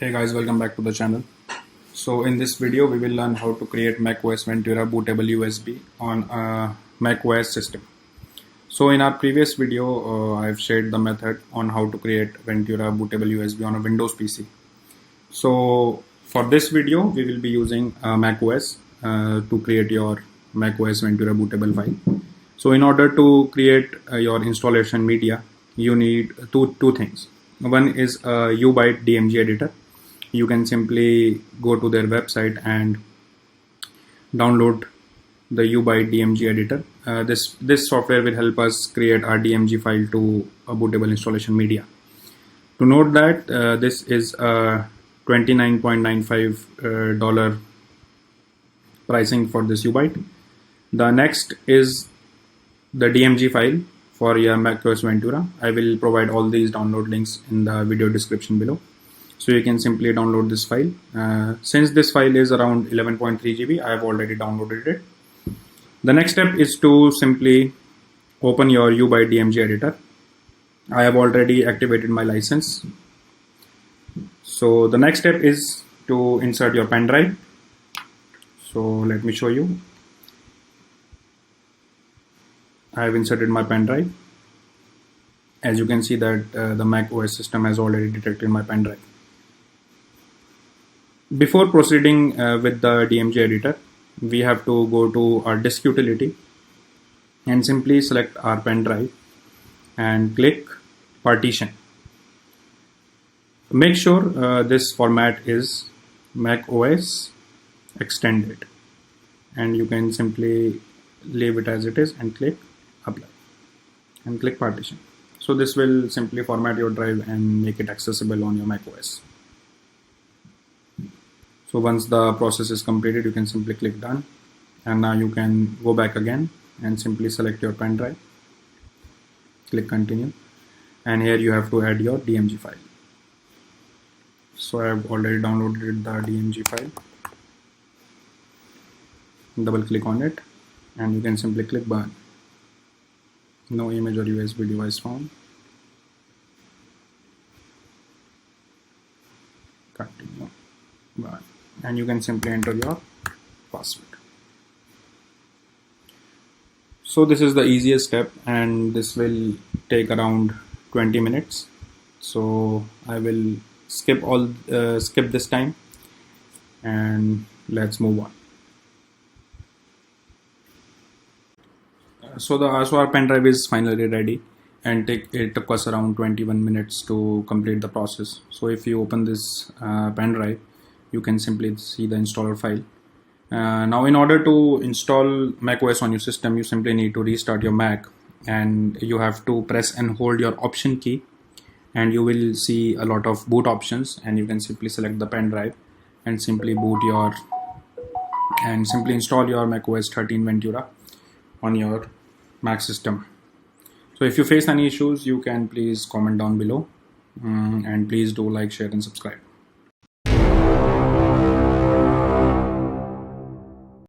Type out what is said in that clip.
Hey guys, welcome back to the channel. So in this video we will learn how to create macOS Ventura Bootable USB on a macOS system. So in our previous video I've shared the method on how to create Ventura Bootable USB on a Windows PC. So for this video we will be using macOS to create your macOS Ventura Bootable file. So in order to create your installation media, you need two things. One is a UUByte DMG editor. You can simply go to their website and download the UUByte DMG editor. This software will help us create our DMG file to a bootable installation media. To note that this is a $29.95 pricing for this UUByte. The next is the DMG file for your macOS Ventura. I will provide all these download links in the video description below. So you can simply download this file. Since this file is around 11.3 GB, I have already downloaded it. The next step is to simply open your UUByte DMG editor. I have already activated my license. So the next step is to insert your pen drive. So let me show you. I have inserted my pen drive. As you can see that the macOS system has already detected my pen drive. Before proceeding with the DMG editor, we have to go to our disk utility and simply select our pen drive and click partition. Make sure this format is macOS extended, and you can simply leave it as it is and click apply and click partition. So this will simply format your drive and make it accessible on your macOS. So once the process is completed, you can simply click done, and now you can go back again and simply select your pen drive, click continue, and here you have to add your DMG file. So I have already downloaded the DMG file. Double click on it and you can simply click burn. No image or USB device found. Continue, burn. And you can simply enter your password. So this is the easiest step, and this will take around 20 minutes. So I will skip this time and let's move on. So our pen drive is finally ready, and it took us around 21 minutes to complete the process. So if you open this pen drive, you can simply see the installer file. Now in order to install macOS on your system, you simply need to restart your Mac, and you have to press and hold your option key, and you will see a lot of boot options, and you can simply select the pen drive and simply install your macOS 13 Ventura on your Mac system. So if you face any issues, you can please comment down below, and please do like, share and subscribe.